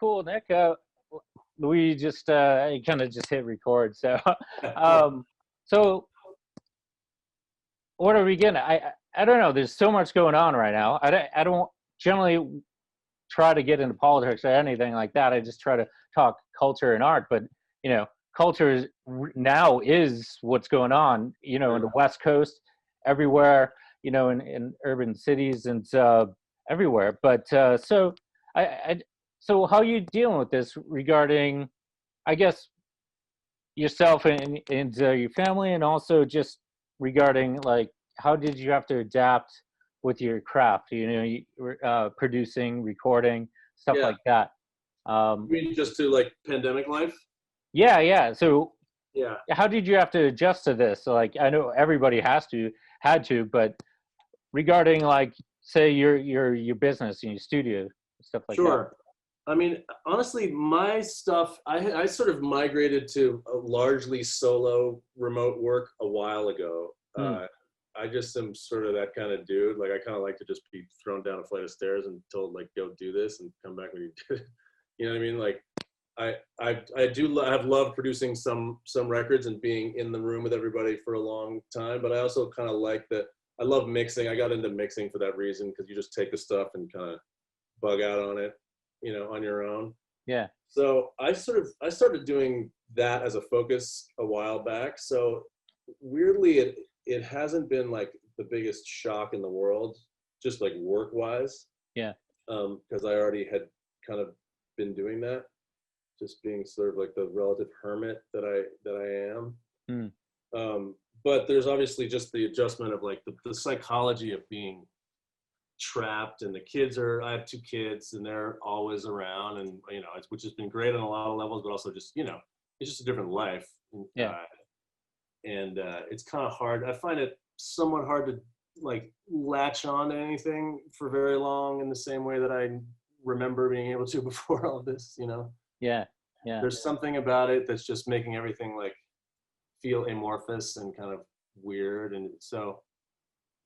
cool, Nick. We just kind of just hit record. So, um, so what are we getting? I don't know. There's so much going on right now. I don't generally try to get into politics or anything like that. I just try to talk culture and art. But culture now is what's going on. In the West Coast, everywhere. In urban cities and everywhere. But so so how are you dealing with this regarding, I guess, yourself and your family, and also just regarding like how did you have to adapt with your craft? Producing, recording, stuff like that. You mean just to like pandemic life? Yeah. So yeah, how did you have to adjust to this? So, like, I know everybody had to, but regarding like say your business and your studio, stuff like that. Sure. I mean, honestly, my stuff, I sort of migrated to a largely solo remote work a while ago. I just am sort of that kind of dude. Like, I kind of like to just be thrown down a flight of stairs and told, like, go do this and come back when you did it. You know what I mean? Like, I've loved producing some records and being in the room with everybody for a long time, but I also kind of like that. I love mixing. I got into mixing for that reason, because you just take the stuff and kind of bug out on it, on your own. Yeah. So I started doing that as a focus a while back. So weirdly, it hasn't been like the biggest shock in the world, just like work-wise. Yeah. Because I already had kind of been doing that, just being sort of like the relative hermit that I am. But there's obviously just the adjustment of like the psychology of being trapped, and I have 2 kids and they're always around, and which has been great on a lot of levels, but also just it's just a different life. Yeah. And it's kind of hard. I find it somewhat hard to like latch on to anything for very long in the same way that I remember being able to before all of this. Yeah. There's something about it that's just making everything like feel amorphous and kind of weird, and so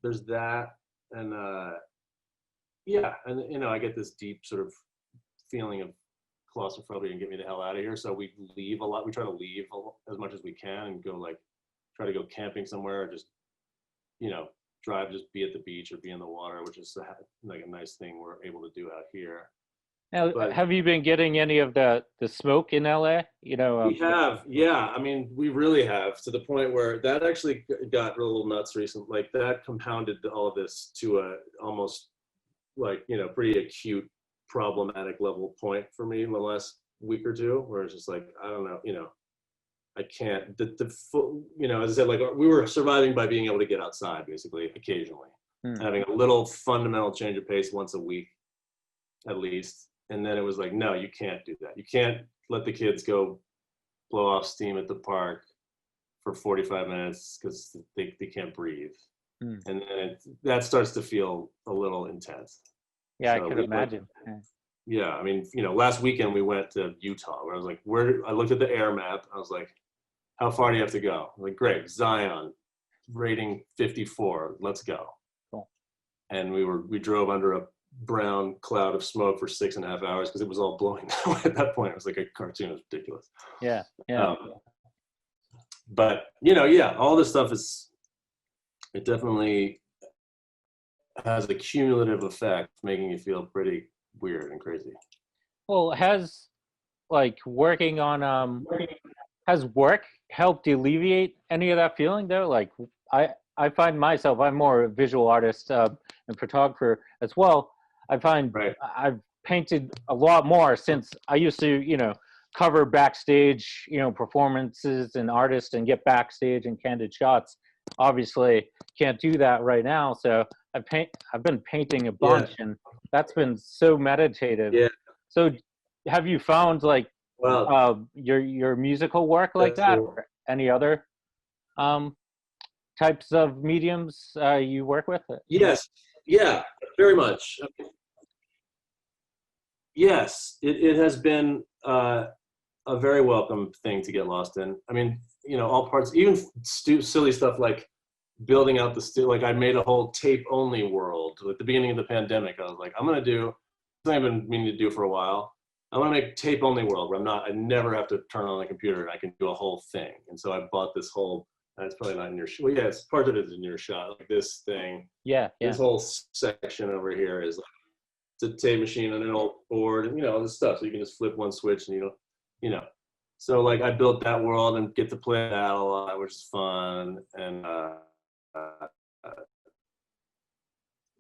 there's that. And and I get this deep sort of feeling of claustrophobia and get me the hell out of here. So we leave a lot. We try to leave as much as we can and go try to go camping somewhere, or just drive, just be at the beach or be in the water, which is like a nice thing we're able to do out here. Now, have you been getting any of the smoke in LA? We have, yeah. I mean, we really have, to the point where that actually got a little nuts recently. Like, that compounded all of this to a almost like, pretty acute problematic level point for me in the last week or two, where it's just like, I don't know, I can't, as I said, like, we were surviving by being able to get outside basically occasionally, having a little fundamental change of pace once a week at least. And then it was like, no, you can't do that. You can't let the kids go blow off steam at the park for 45 minutes because they can't breathe. And then that starts to feel a little intense. Yeah, so I could imagine. Yeah, I mean, last weekend we went to Utah, where I was like, I looked at the air map. I was like, how far do you have to go? I'm like, great, Zion, rating 54, let's go. Cool. And we drove under a brown cloud of smoke for 6.5 hours because it was all blowing that way at that point. It was like a cartoon. It was ridiculous. Yeah. But all this stuff it definitely has a cumulative effect, making you feel pretty weird and crazy. Well, has like working on has work helped alleviate any of that feeling though? Like, I find myself, I'm more a visual artist and photographer as well. I find I've painted a lot more since I used to, cover backstage, performances and artists and get backstage and candid shots. Obviously can't do that right now. So I've been painting a bunch, and that's been so meditative. Yeah. So have you found like your musical work like that, or any other types of mediums you work with? Yes. Yeah, very much. Yes, it has been a very welcome thing to get lost in. I mean, all parts, even silly stuff like building out like I made a whole tape-only world. At the beginning of the pandemic, I was like, I'm going to do something I've been meaning to do for a while. I want to make tape only world where I never have to turn on the computer and I can do a whole thing. And so I bought this whole, it's probably not in your, well, yeah, it's part of it is in your shot, like this thing. Yeah. This whole section over here is like, it's a tape machine and an old board and, all this stuff. So you can just flip one switch and so like I built that world and get to play that a lot, which is fun. And,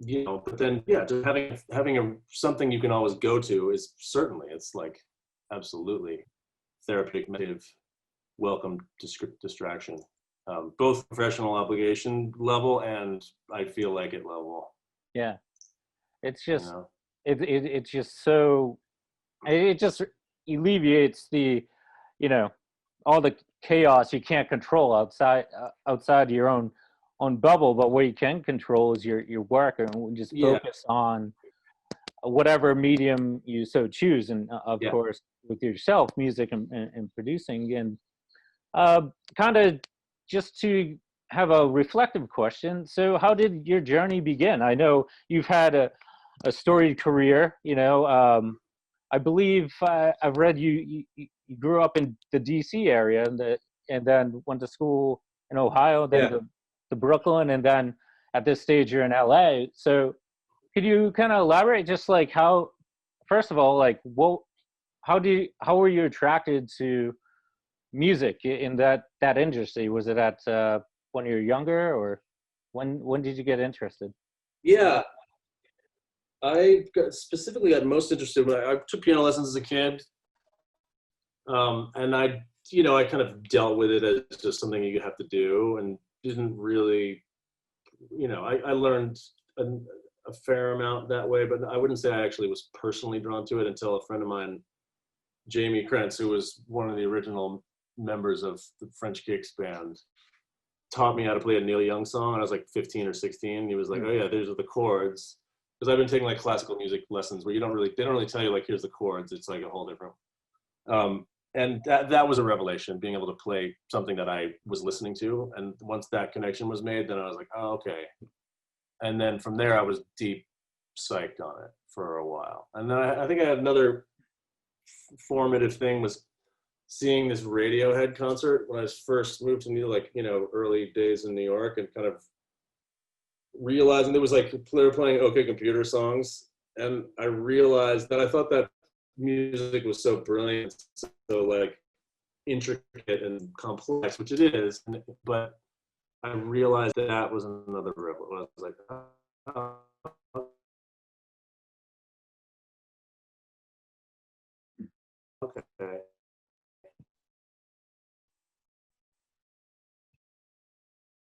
but then, just having something you can always go to is certainly, it's like absolutely therapeutic, meditative, welcome distraction, both professional obligation level and I feel like it level. Yeah. It's just, it's just so, it just alleviates the, all the chaos you can't control outside your own bubble, but what you can control is your work, and just focus on whatever medium you so choose, and of course with yourself, music and producing. And kind of just to have a reflective question, so how did your journey begin? I know you've had a storied career, I believe I've read you grew up in the DC area and then went to school in Ohio, then to Brooklyn, and then at this stage you're in LA. So could you kind of elaborate just like how, first of all, like how were you attracted to music in that industry? Was it at when you were younger, or when did you get interested? Yeah, I specifically got most interested when I took piano lessons as a kid, and I kind of dealt with it as just something you have to do, and didn't really, I learned a fair amount that way, but I wouldn't say I actually was personally drawn to it until a friend of mine, Jamie Krentz, who was one of the original members of the French Kicks band, taught me how to play a Neil Young song. And I was like 15 or 16. He was like, "Oh yeah, these are the chords." Because I've been taking like classical music lessons where they don't really tell you like, here's the chords. It's like a whole different. And that was a revelation, being able to play something that I was listening to. And once that connection was made, then I was like, oh, okay. And then from there, I was deep psyched on it for a while. And then I think I had another formative thing was seeing this Radiohead concert when I first moved to early days in New York, and kind of realizing there was like, they were playing OK Computer songs. And I realized that I thought that music was so brilliant, so like intricate and complex, which it is, but I realized that was another level. I was like, okay.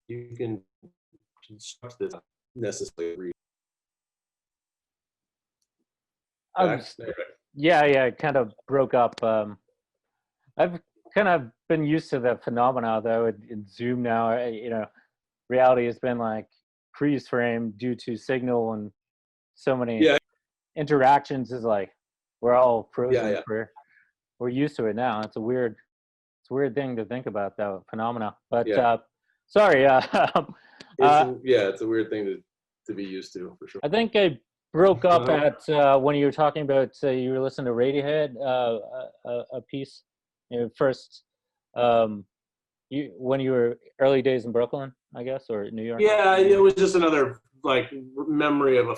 You can construct this necessarily. Yeah, it kind of broke up. I've kind of been used to the phenomena though in Zoom now. Reality has been like freeze frame due to signal, and so many interactions is like we're all frozen. We're used to it now. It's a weird thing to think about, that phenomena. But sorry. It's a weird thing to be used to, for sure. I think I broke up at when you were talking about you were listening to Radiohead, a piece. First, when you were early days in Brooklyn, I guess, or New York. Yeah, it was just another like memory of a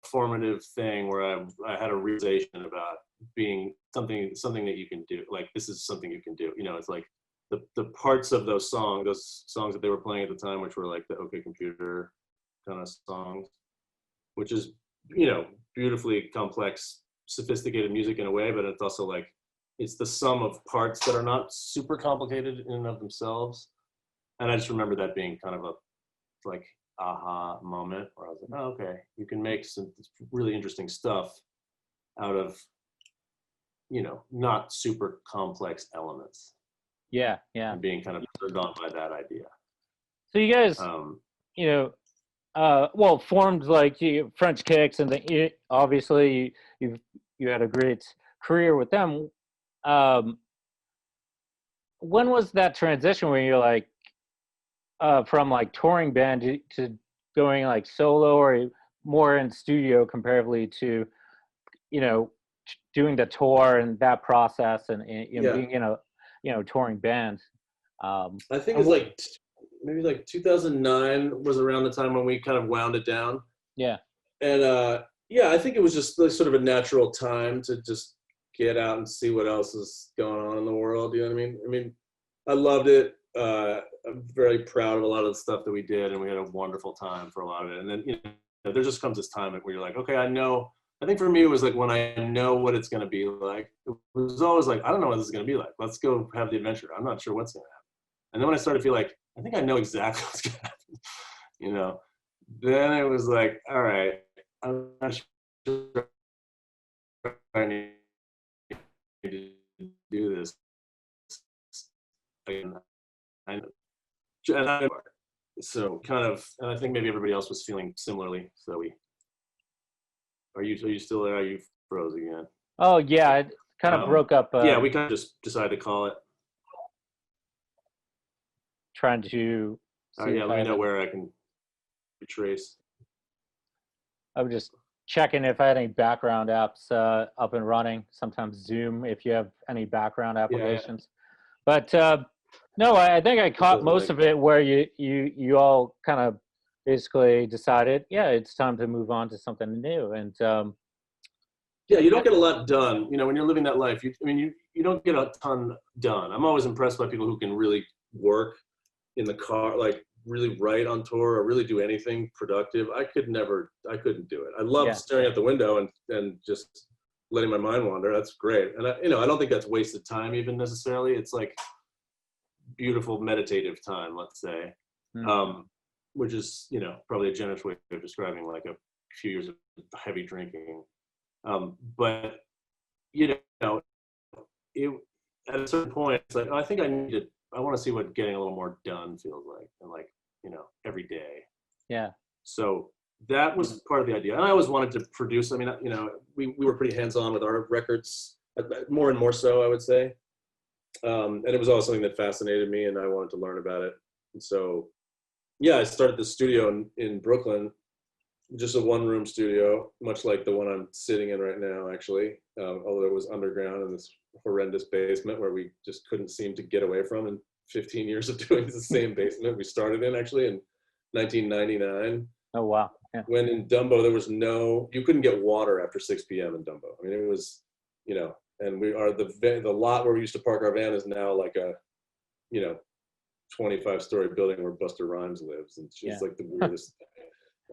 formative thing where I had a realization about being something that you can do. Like, this is something you can do. It's like the parts of those songs that they were playing at the time, which were like the OK Computer kind of songs, which is beautifully complex, sophisticated music in a way, but it's also like it's the sum of parts that are not super complicated in and of themselves. And I just remember that being kind of a like aha moment where I was like, oh, okay, you can make some really interesting stuff out of not super complex elements. And being kind of turned on by that idea. So you guys formed like French Kicks, and obviously you had a great career with them. When was that transition where you're like from like touring band to going like solo, or more in studio comparatively to doing the tour and that process, and you know, Yeah. being in a touring band. I think it's like maybe like 2009 was around the time when we kind of wound it down. Yeah. And yeah, I think it was just like sort of a natural time to just get out and see what else is going on in the world. You know what I mean? I mean, I loved it. I'm very proud of a lot of the stuff that we did, and we had a wonderful time for a lot of it. And then, you know, there just comes this time where you're like, okay, I know. I think for me, it was like when I know what it's going to be like. It was always like, I don't know what this is going to be like. Let's go have the adventure. I'm not sure what's going to happen. And then when I started to feel like, I think I know exactly what's going to happen, you know, then it was like, all right, I'm not sure I need to do this. And so kind of, and I think maybe everybody else was feeling similarly. So are you still there? Are you froze again? Oh yeah, it kind of broke up. Yeah, we kind of just decided to call it. Trying to. Yeah, let me know where I can retrace. I was just checking if I had any background apps up and running. Sometimes Zoom, if you have any background applications. Yeah. But no, I think I caught most of it where you all kind of basically decided, yeah, it's time to move on to something new. And yeah, you don't get a lot done. You know, when you're living that life, you don't get a ton done. I'm always impressed by people who can really work in the car, like really write on tour or really do anything productive. I couldn't do it. I love staring out the window and just letting my mind wander. That's great. And I don't think that's wasted time even necessarily. It's like beautiful meditative time, let's say, which is, you know, probably a generous way of describing like a few years of heavy drinking. But, you know, at a certain point, it's like, oh, I think I want to see what getting a little more done feels like, and like, you know, every day. Yeah. So that was part of the idea. And I always wanted to produce. I mean, you know, we were pretty hands-on with our records, more and more so, I would say. And it was always something that fascinated me, and I wanted to learn about it. And so, yeah, I started the studio in Brooklyn, just a one-room studio, much like the one I'm sitting in right now, actually, although it was underground in this horrendous basement where we just couldn't seem to get away from in 15 years of doing the same basement we started in, actually, in 1999. Oh, wow. Yeah. When in Dumbo, you couldn't get water after 6 p.m. in Dumbo. I mean, it was, you know, and the lot where we used to park our van is now like a, you know, 25-story building where Busta Rhymes lives, and it's like the weirdest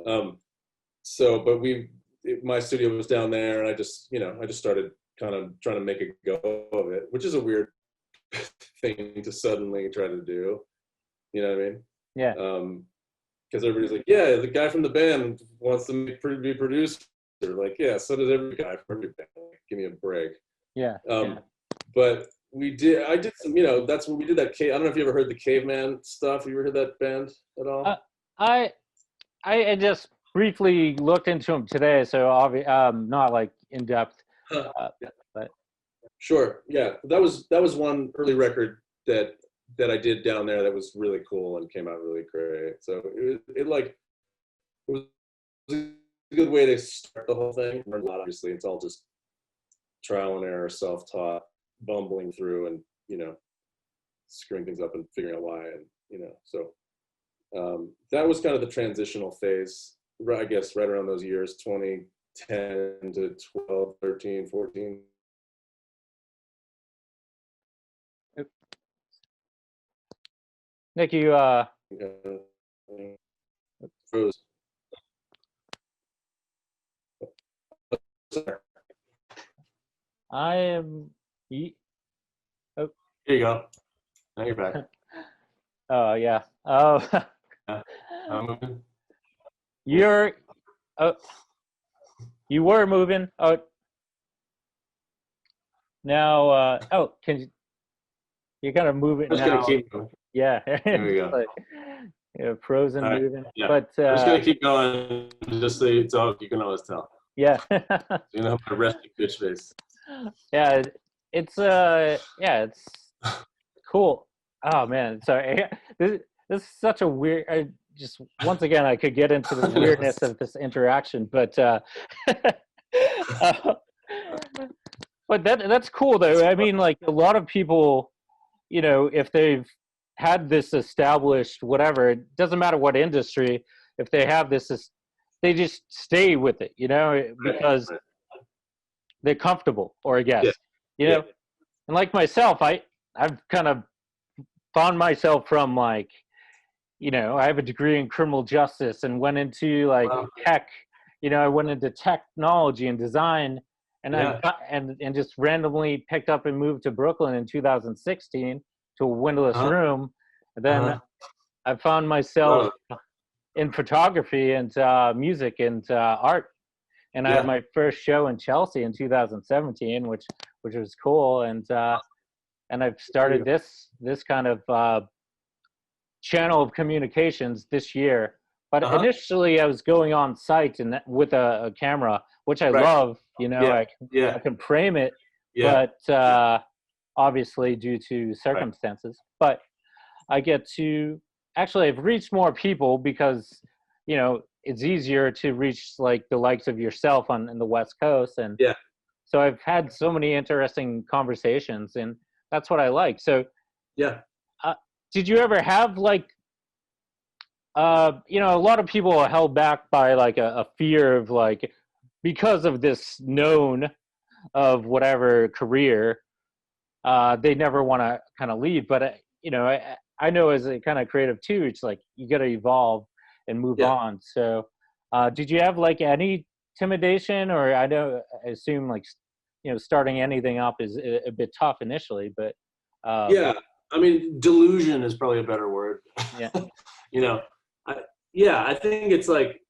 thing. So, but my studio was down there, and I just started kind of trying to make a go of it, which is a weird thing to suddenly try to do. You know what I mean? Yeah. Because everybody's like, yeah, the guy from the band wants to be producer. Like, yeah, so does every guy from every band. Like, give me a break. Yeah. But I did some, you know, that's when we did that I don't know if you ever heard the Caveman stuff. You ever heard that band at all? I just briefly looked into them today, so not like in depth. But sure, yeah, that was one early record that I did down there that was really cool and came out really great. So it was a good way to start the whole thing. Learned a lot, obviously. It's all just trial and error, self-taught, bumbling through, and, you know, screwing things up and figuring out why, and, you know, so that was kind of the transitional phase, I guess, right around those years, 2010 to 12, 13, 14. Nick, you froze. I am. Oh. Here you go. Now you're back. Oh yeah. Oh. I'm moving. You were moving. Oh. Now. Can you kind of move it now? I'm just gonna keep going. Yeah. There we go. Like, frozen moving. Yeah. But I'm just gonna keep going. Just so you can always tell. Yeah. You know my resting bitch face. Yeah, it's cool. Oh man, sorry. This is such a weird. Just once again, I could get into the weirdness of this interaction, but But that's cool though. I mean, like a lot of people, you know, if they've had this established, whatever, it doesn't matter what industry, if they have this, they just stay with it, you know, because they're comfortable, or I guess, Yeah. you Yeah. know, and like myself, I've kind of found myself from like, you know, I have a degree in criminal justice and went into like Wow. tech, you know, I went into technology and design, and Yeah. and just randomly picked up and moved to Brooklyn in 2016 to a windowless room. And then I found myself in photography and music and art. And I had my first show in Chelsea in 2017, which was cool. And I've started this kind of channel of communications this year. But initially, I was going on site and with a camera, which I love. You know, I can frame it, but obviously due to circumstances. But I get to actually, I've reached more people because, you know, it's easier to reach like the likes of yourself in the West Coast, and so I've had so many interesting conversations, and that's what I like. So did you ever have like you know, a lot of people are held back by like a fear of like, because of this known of whatever career, they never want to kind of leave. But you know, I know as a kind of creative too, it's like you got to evolve and move on. So did you have like any intimidation, or I assume like, you know, starting anything up is a bit tough initially, but I mean, delusion is probably a better word. You know, I think it's like,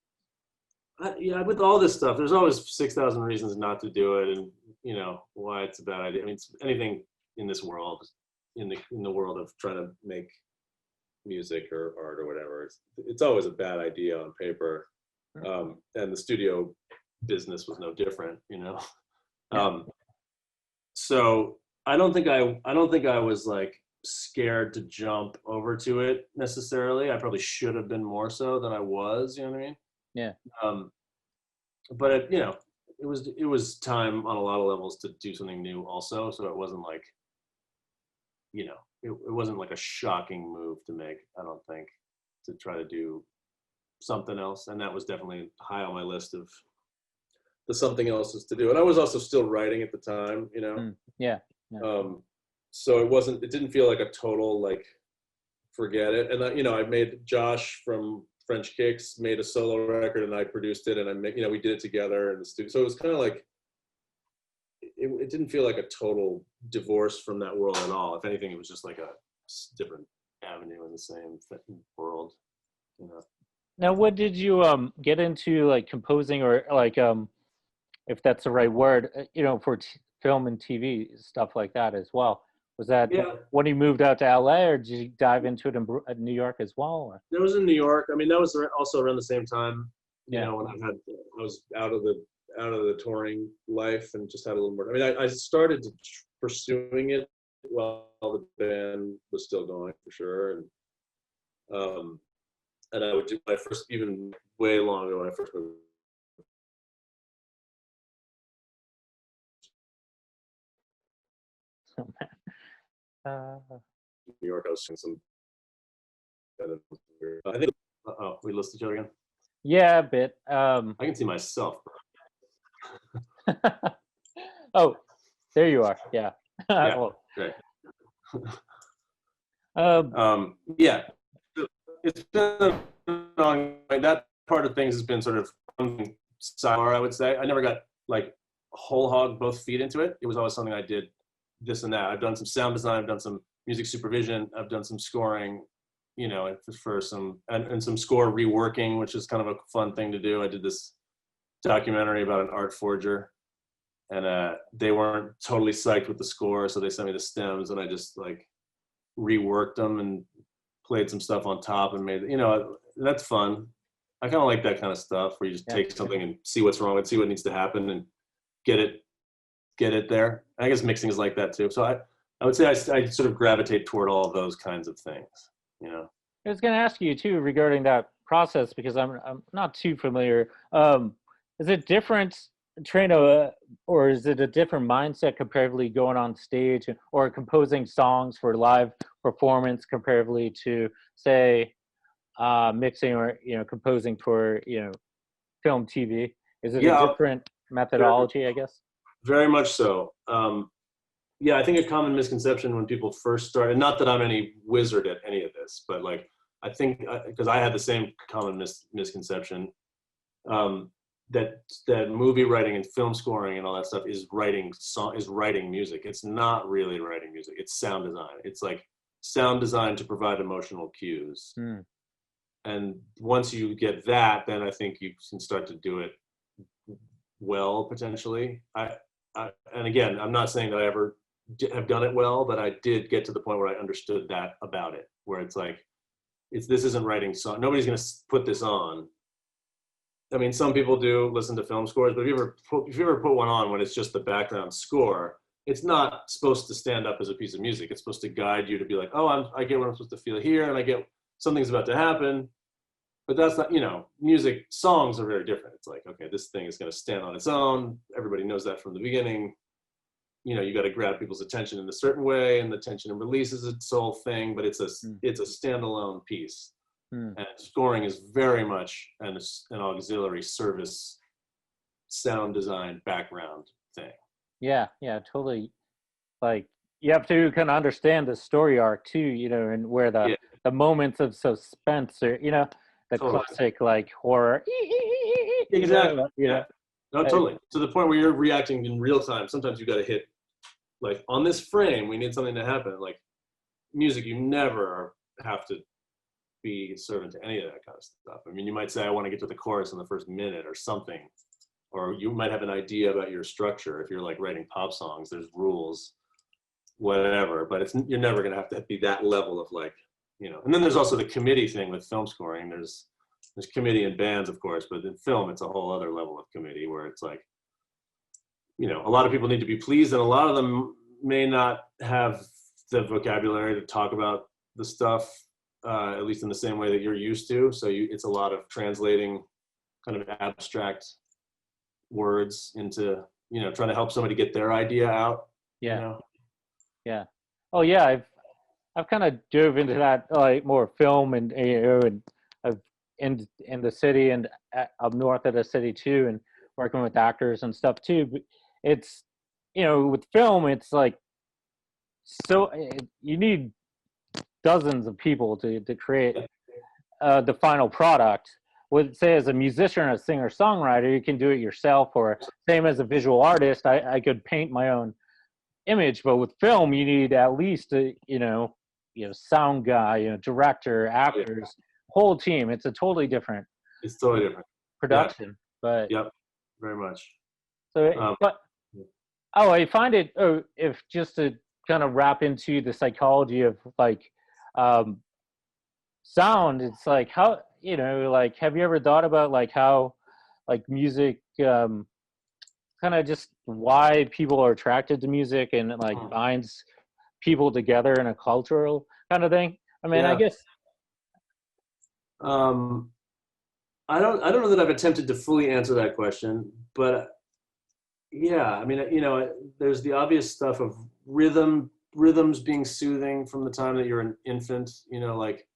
with all this stuff, there's always 6,000 reasons not to do it, and you know why it's a bad idea. I mean, it's anything in this world, in the world of trying to make music or art or whatever, it's always a bad idea on paper, and the studio business was no different, you know. So I don't think I was like scared to jump over to it necessarily. I probably should have been more so than I was, you know what I mean? Yeah. But it, you know, it was time on a lot of levels to do something new also. So it wasn't like, you know, it wasn't like a shocking move to make, I don't think, to try to do something else. And that was definitely high on my list of the something else is to do. And I was also still writing at the time, you know? So it didn't feel like a total, like, forget it. And you know, I made Josh from French Kicks made a solo record, and I produced it, and you know, we did it together in the studio. So it was kind of like, it didn't feel like a total divorce from that world at all. If anything, it was just like a different avenue in the same world, you know. Now, what did you get into, like composing, or like if that's the right word, you know, for film and TV stuff like that as well? Was that when you moved out to LA, or did you dive into it in New York as well? Or? It was in New York. I mean, that was also around the same time, you know, when I was out of the touring life and just had a little more. I mean, I started pursuing it while the band was still going, for sure, and I would do my first, even way long ago when I first moved. Oh, man. New York, I was seeing some. I think. We lost each other again. Yeah, a bit. I can see myself. Oh, there you are. Yeah. Yeah. Great. Yeah. It's been on that part of things has been sort of sidebar, I would say. I never got like whole hog both feet into it. It was always something I did this and that. I've done some sound design, I've done some music supervision, I've done some scoring, you know, for some, and some score reworking, which is kind of a fun thing to do. I did this documentary about an art forger, and they weren't totally psyched with the score, so they sent me the stems, and I just like reworked them and played some stuff on top and made, you know, that's fun. I kind of like that kind of stuff where you just take something and see what's wrong and see what needs to happen and get it there. I guess mixing is like that too. So I would say I sort of gravitate toward all of those kinds of things, you know. I was going to ask you too regarding that process, because I'm not too familiar. Is it different train a, or is it a different mindset comparatively going on stage or composing songs for live performance comparatively to say mixing or composing for film, TV? Is it a Yeah, different methodology, I guess? very much so. Yeah, I think a common misconception when people first start, and not that I'm any wizard at any of this, but like I think because I had the same common misconception that movie writing and film scoring and all that stuff is writing music. It's not really writing music. It's sound design. It's like sound design to provide emotional cues. And once you get that, then I think you can start to do it well, potentially. And again, I'm not saying that I ever have done it well, but I did get to the point where I understood that about it, where it's like, this isn't writing song. Nobody's going to put this on. I mean, some people do listen to film scores, but if you ever put one on when it's just the background score, it's not supposed to stand up as a piece of music. It's supposed to guide you to be like, oh, I get what I'm supposed to feel here, and I get something's about to happen. But that's not, music, songs are very different. It's like, okay, this thing is going to stand on its own. Everybody knows that from the beginning. You got to grab people's attention in a certain way, and the tension and release is its whole thing, but it's a standalone piece. And scoring is very much an auxiliary service sound design background thing. Yeah, totally. Like you have to kind of understand the story arc too, and where the moments of suspense or the totally. classic like horror. Exactly. No, totally. To the point where you're reacting in real time. Sometimes you got to hit like on this frame. We need something to happen. Like music, you never have to be servant to any of that kind of stuff. I mean, you might say, I want to get to the chorus in the first minute or something, or you might have an idea about your structure. If you're like writing pop songs, there's rules, whatever, but you're never going to have to be that level of like, and then there's also the committee thing with film scoring. There's committee in bands, of course, but in film, it's a whole other level of committee where it's like, a lot of people need to be pleased, and a lot of them may not have the vocabulary to talk about the stuff, at least in the same way that you're used to. So it's a lot of translating kind of abstract words into, trying to help somebody get their idea out. Yeah. Yeah. Oh yeah. I've kind of dove into that, like more film and I've in the city and up north of the city too, and working with actors and stuff too. But it's, with film, it's like, so you need dozens of people to create the final product. With, say, as a musician or a singer songwriter, you can do it yourself, or same as a visual artist, I could paint my own image. But with film, you need at least a sound guy, director, actors, whole team. It's a totally different. It's totally different production. But yep, very much. So, I find it. If just to kind of wrap into the psychology of like sound, it's like how like, have you ever thought about like how like music kind of just why people are attracted to music and like binds people together in a cultural kind of thing? I mean, I guess I don't know that I've attempted to fully answer that question, but I mean, there's the obvious stuff of rhythms being soothing from the time that you're an infant, like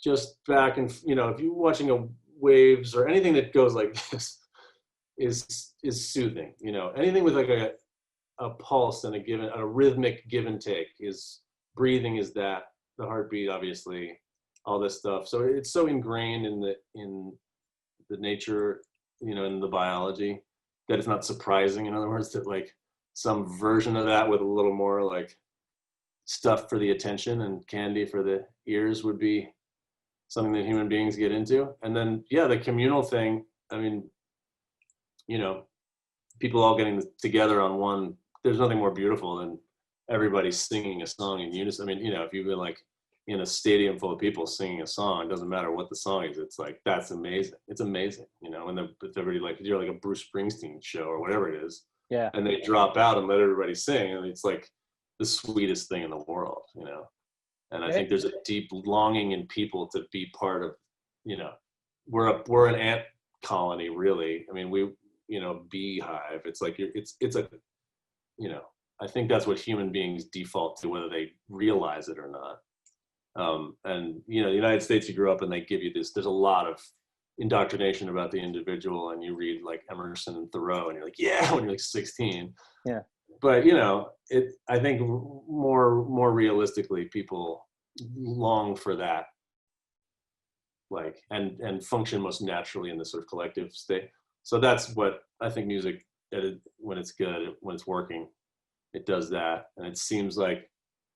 just back and, if you're watching a waves or anything that goes like this is soothing, anything with like a pulse and a rhythmic give and take is breathing, is that the heartbeat, obviously, all this stuff. So it's so ingrained in the nature, in the biology, that it's not surprising, in other words, that like some version of that with a little more like stuff for the attention and candy for the ears would be something that human beings get into. And then, the communal thing, I mean, people all getting together on one, there's nothing more beautiful than everybody singing a song in unison. I mean, if you've been like in a stadium full of people singing a song, it doesn't matter what the song is. It's like, that's amazing. It's amazing, and then if everybody, like, if you're like a Bruce Springsteen show or whatever it is, and they drop out and let everybody sing, and it's like the sweetest thing in the world, And I think there's a deep longing in people to be part of, we're an ant colony, really. I mean, beehive. It's like it's a, I think that's what human beings default to, whether they realize it or not. And the United States, you grew up and they give you this, there's a lot of indoctrination about the individual, and you read like Emerson and Thoreau and you're like, yeah, when you're like 16. Yeah. But I think more realistically, people long for that, like, and function most naturally in this sort of collective state. So that's what I think music, when it's good, when it's working, it does that. And it seems like,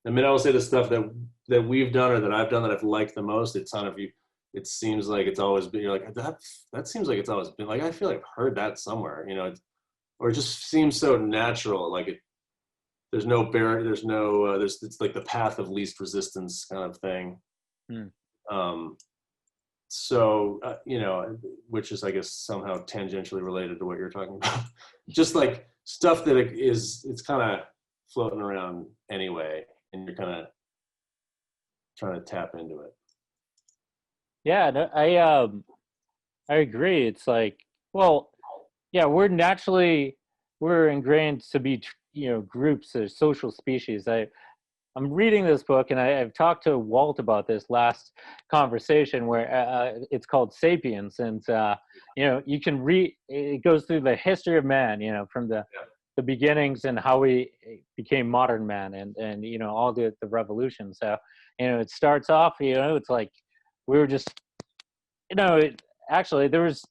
I will say the stuff that we've done or that I've done that I've liked the most, it's kind of, it seems like it's always been, you're like, that seems like it's always been, like, I feel like I've heard that somewhere, or it just seems so natural. Like there's no barrier, it's like the path of least resistance kind of thing. So, which is, I guess, somehow tangentially related to what you're talking about. Just like stuff that it's kind of floating around anyway, and you're kind of trying to tap into it. Yeah, no, I agree. It's like, well, yeah, we're ingrained to be, groups or social species. I'm reading this book, and I've talked to Walt about this last conversation, where it's called Sapiens, and you can read. It goes through the history of man, from the beginnings and how we became modern man, and all the revolution. So it starts off, it's like we were just, actually there was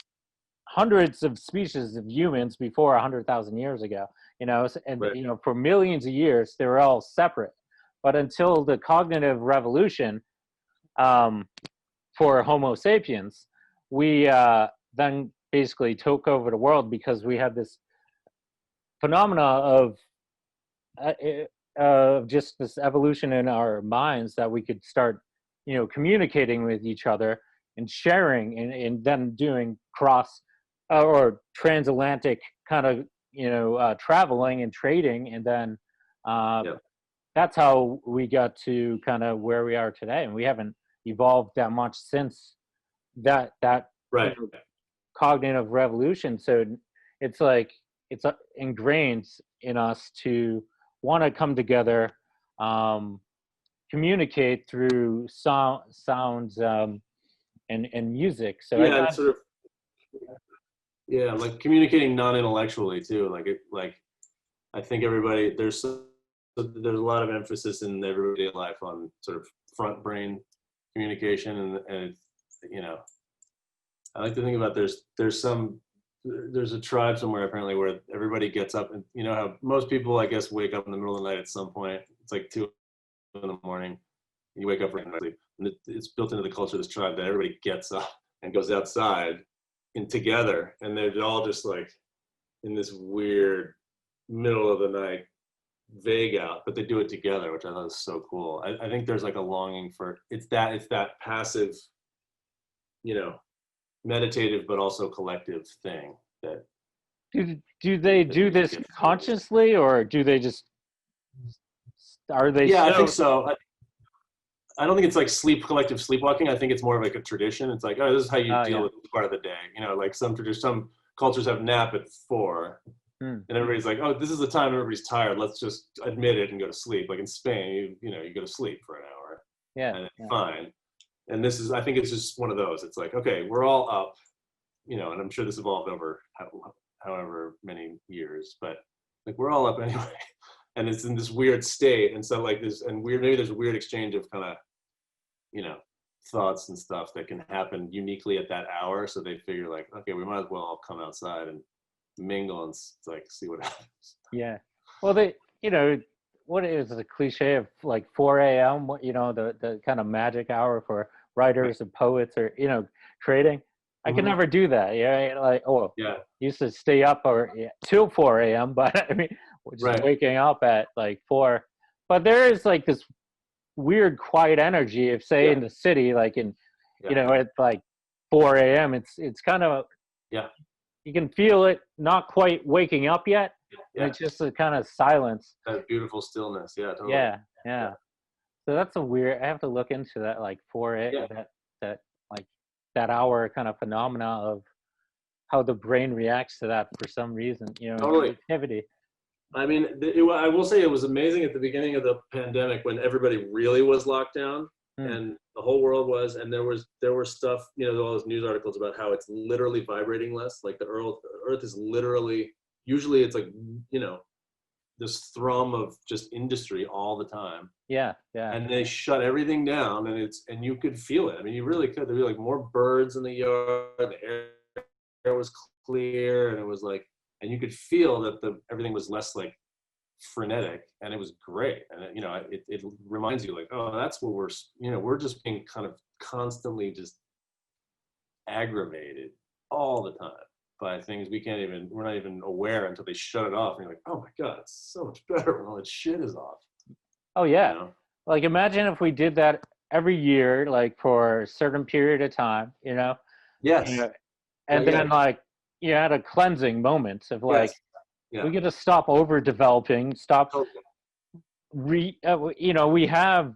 hundreds of species of humans before 100,000 years ago, and right. For millions of years they were all separate. But until the cognitive revolution, for Homo sapiens, we then basically took over the world, because we had this phenomena of just this evolution in our minds, that we could start, communicating with each other and sharing, and then doing cross or transatlantic kind of, traveling and trading. And then that's how we got to kind of where we are today. And we haven't evolved that much since that right. Cognitive revolution. So it's like, it's ingrained in us to want to come together, communicate through sounds, and music. So and sort of, like communicating non-intellectually too. Like I think there's a lot of emphasis in everyday life on sort of front brain communication, and I like to think about there's a tribe somewhere apparently where everybody gets up, and how most people, I guess, wake up in the middle of the night at some point. It's like 2 in the morning, you wake up randomly, and it's built into the culture of this tribe that everybody gets up and goes outside and together, and they're all just like in this weird middle of the night vague out, but they do it together, which I thought was so cool. I think there's like a longing for it's that passive, meditative but also collective thing. That do they do this consciously, or do they just are they? Yeah, I think so. I don't think it's like collective sleepwalking. I think it's more of like a tradition. It's like, oh, this is how you deal with this part of the day. Like some cultures have nap at 4. And everybody's like, oh, this is the time everybody's tired. Let's just admit it and go to sleep. Like in Spain, you go to sleep for an hour. Yeah. And it's fine. And I think it's just one of those. It's like, okay, we're all up, and I'm sure this evolved over however many years, but like we're all up anyway. And it's in this weird state. And so like this, and maybe there's a weird exchange of kind of, thoughts and stuff that can happen uniquely at that hour. So they figure like, okay, we might as well all come outside and mingle and like see what happens. Yeah. Well, what is the cliche of like 4 a.m., the kind of magic hour for writers and poets, or, trading. I could never do that. Yeah. Like, used to stay up till 4 a.m., but I mean, just waking up at like 4. But there is like this weird quiet energy of, say, in the city, like at like 4 a.m., it's kind of, you can feel it not quite waking up yet. And it's just a kind of silence. That beautiful stillness. Yeah, totally. Yeah. So that's I have to look into that, like that like that hour kind of phenomena of how the brain reacts to that for some reason, Totally. activity. I mean, I will say it was amazing at the beginning of the pandemic when everybody really was locked down and the whole world was, and there was stuff, all those news articles about how it's literally vibrating less. Like the Earth is literally, usually it's like, this thrum of just industry all the time. Yeah. And they shut everything down, and you could feel it. I mean, you really could. There'd be like more birds in the yard, the air was clear, and it was like, and you could feel that everything was less like frenetic, and it was great. And it reminds you like, oh, that's what we're just being kind of constantly just aggravated all the time by things we're not even aware until they shut it off. And you're like, oh my God, it's so much better when all that shit is off. Oh yeah. Like imagine if we did that every year, like for a certain period of time, Yes. And then like you had a cleansing moment of like, we got to stop overdeveloping, stop. We have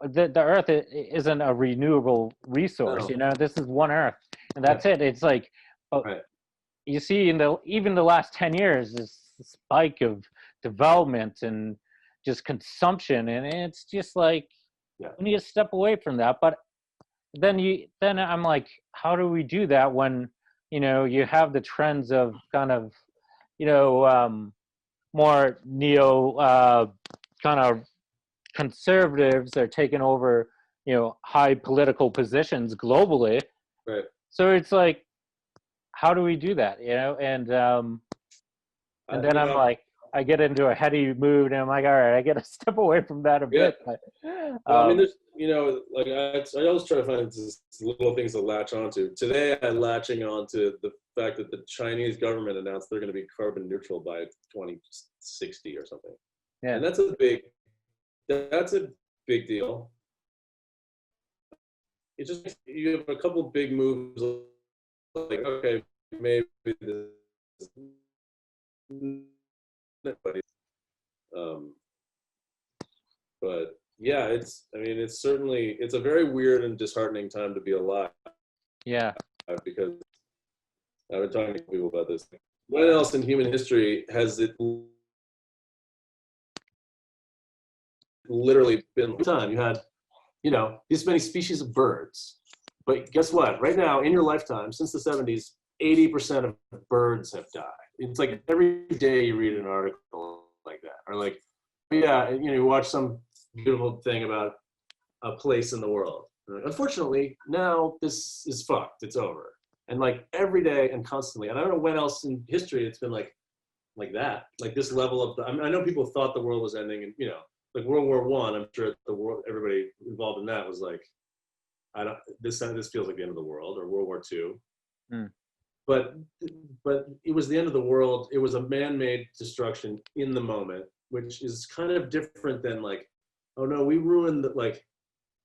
the Earth isn't a renewable resource. No. This is one Earth, and that's it. It's like, you see, even the last 10 years, this spike of development and just consumption, and it's just like we need to step away from that. But then I'm like, how do we do that when you have the trends of kind of more neo kind of conservatives that are taking over high political positions globally, right? So it's like, how do we do that, and then I'm like, I get into a heady mood and I'm like, all right, I got to step away from that a bit. But, I mean, there's, like I always try to find just little things to latch onto. Today, I'm latching onto the fact that the Chinese government announced they're going to be carbon neutral by 2060 or something. Yeah. And that's a big deal. It just, you have a couple big moves, like, okay, maybe this, but yeah, it's a very weird and disheartening time to be alive. Yeah. Because I've been talking to people about this. When else in human history has it literally been time? You had, this many species of birds. But guess what? Right now, in your lifetime, since the 70s, 80% of birds have died. It's like every day you read an article like that. Or like, you watch some beautiful thing about a place in the world. Unfortunately, now this is fucked. It's over. And like every day and constantly, and I don't know when else in history it's been like that, like this level of. I know people thought the world was ending, and like World War I. I'm sure the world, everybody involved in that was like, this feels like the end of the world, or World War II. But it was the end of the world. It was a man-made destruction in the moment, which is kind of different than like, oh no, we ruined the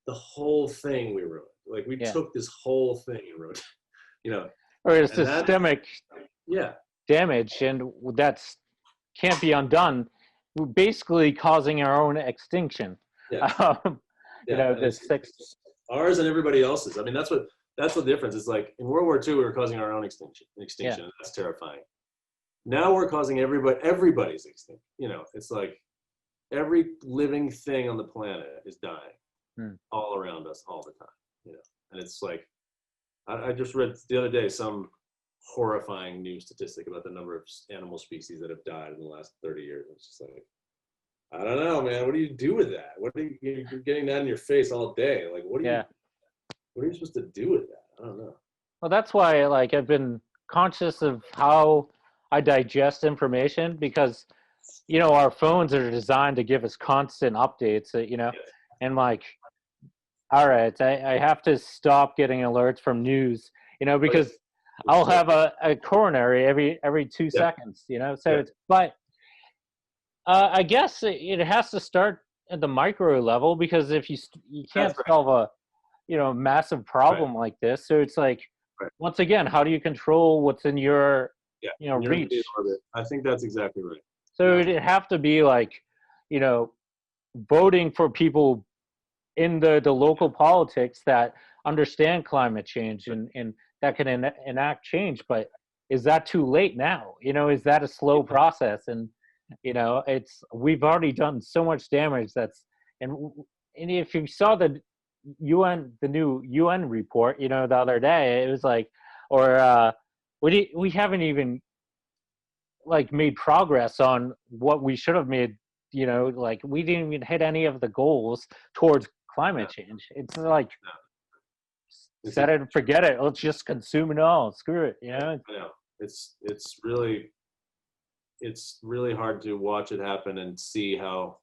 whole thing. We ruined. Like we took this whole thing and ruined. Or it's systemic damage, and that's can't be undone. We're basically causing our own extinction. Ours and everybody else's. I mean, that's the difference. It's like in World War II, we were causing our own extinction. And that's terrifying. Now we're causing everybody's extinction. It's like every living thing on the planet is dying all around us all the time. And it's like, I just read the other day some horrifying new statistic about the number of animal species that have died in the last 30 years. It's just like, I don't know, man. What do you do with that? You're getting that in your face all day. Like, what are you supposed to do with that? I don't know. Well, that's why I've been conscious of how I digest information, because, our phones are designed to give us constant updates, and like, all right, I have to stop getting alerts from news, because I'll have a coronary every 2 seconds, so but I guess it has to start at the micro level, because if you can't solve a massive problem like this, so it's like, once again, how do you control what's in your reach? I think that's exactly right. So it'd have to be like, voting for people in the local politics that understand climate change and that can enact change. But is that too late now? Is that a slow process? And we've already done so much damage. And if you saw the new UN report, the other day, it was like, or we haven't even like made progress on what we should have made. Like we didn't even hit any of the goals towards climate change. It's like, set it and forget it. Let's just consume it all. Screw it. I know. It's really hard to watch it happen and see how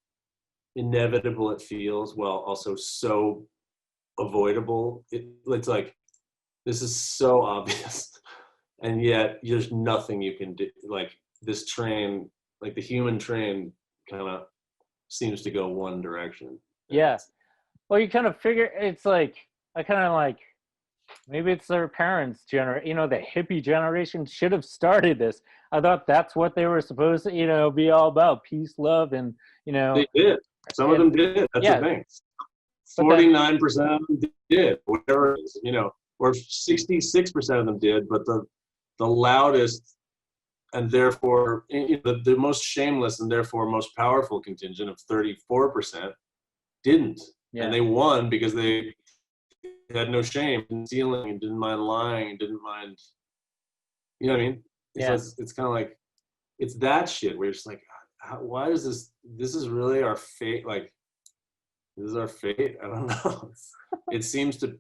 inevitable it feels, while also so avoidable. It's like, this is so obvious, and yet there's nothing you can do. Like this train, like the human train, kind of seems to go one direction. Yeah. Well, you kind of figure it's like, I kind of like, maybe it's their parents' generation, the hippie generation should have started this. I thought that's what they were supposed to, be all about, peace, love, and, They did. Some of them did. That's the thing. 49% of them did, whatever it is, or 66% of them did, but the loudest and therefore the most shameless and therefore most powerful contingent of 34% didn't. Yeah. And they won because they had no shame in stealing and didn't mind lying and didn't mind, you know what I mean? It's kind of like, it's that shit where you're just like, why is this is really our fate? Like, this is our fate? I don't know. It seems to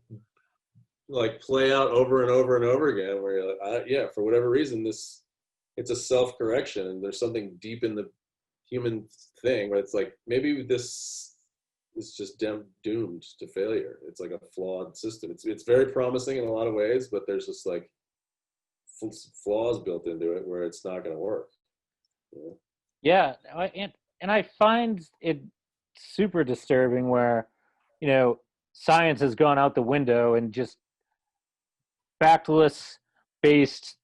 like play out over and over and over again where you're like, for whatever reason, it's a self-correction, and there's something deep in the human thing where it's like, maybe this is just doomed to failure. It's like a flawed system. It's very promising in a lot of ways, but there's just like flaws built into it where it's not going to work. Yeah, and I find it super disturbing where, science has gone out the window and just factless based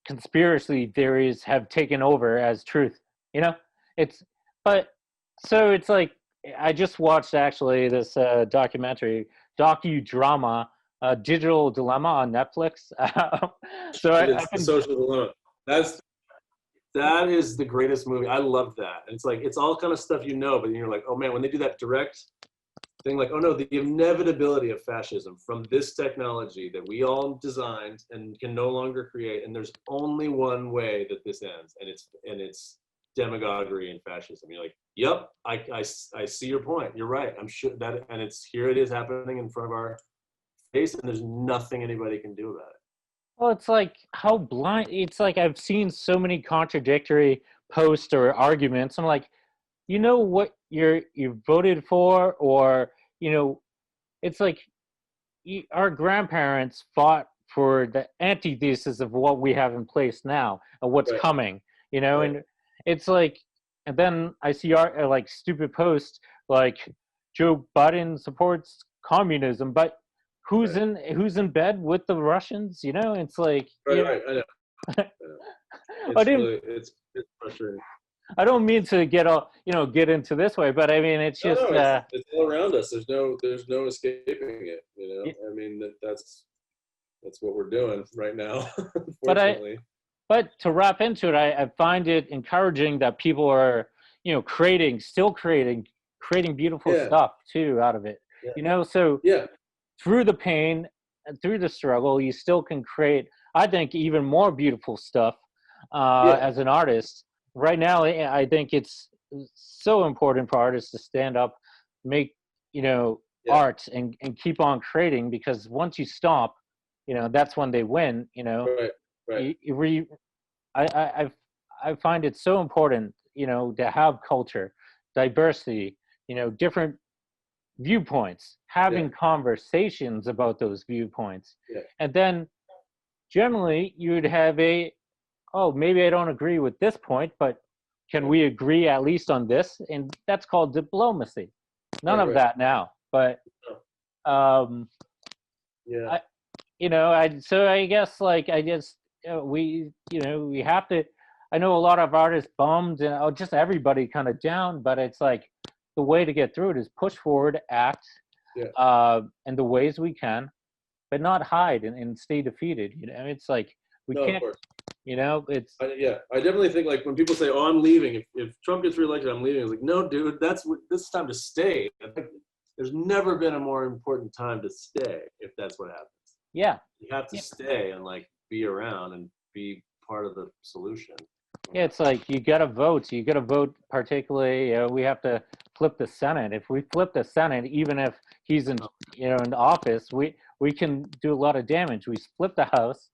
conspiracy theories have taken over as truth. It's like, I just watched actually this docudrama, Digital Dilemma on Netflix. The Social Dilemma. That is the greatest movie. I love that. And it's like, it's all kind of stuff but then you're like, oh man, when they do that direct thing, like, oh no, the inevitability of fascism from this technology that we all designed and can no longer create, and there's only one way that this ends, and it's demagoguery and fascism. You're like, yep, I see your point. You're right. I'm sure that, and here it is happening in front of our face, and there's nothing anybody can do about it. Well, it's like how blind. It's like I've seen so many contradictory posts or arguments. I'm like, what you voted for, or it's like our grandparents fought for the antithesis of what we have in place now and what's coming. And it's like, and then I see like stupid posts like Joe Biden supports communism, but who's in bed with the Russians? It's like, right. I know. It's frustrating. I don't mean to get into this way, but I mean, it's just it's all around us. There's no escaping it. I mean, that's what we're doing right now. Unfortunately. But to wrap into it, I find it encouraging that people are still creating beautiful stuff too out of it. So through the pain and through the struggle, you still can create, I think, even more beautiful stuff as an artist. Right now, I think it's so important for artists to stand up, make, art and keep on creating, because once you stop, that's when they win, Right. I find it so important, to have culture, diversity, different viewpoints, having conversations about those viewpoints. And then generally you'd have maybe I don't agree with this point, but can we agree at least on this? And that's called diplomacy. None of that now, but so I guess we have to, I know a lot of artists bummed and just everybody kind of down, but it's like the way to get through it is push forward, act in the ways we can, but not hide and stay defeated. It's like We No, of can't, course. it's, I definitely think like when people say, "Oh, I'm leaving," if Trump gets reelected, I'm leaving. It's like, no, dude, this is time to stay. There's never been a more important time to stay if that's what happens. yeah. You have to stay and like be around and be part of the solution. Yeah, it's like you got to vote. You got to vote. Particularly, we have to flip the Senate. If we flip the Senate, even if he's in, in office, we can do a lot of damage. We split the House,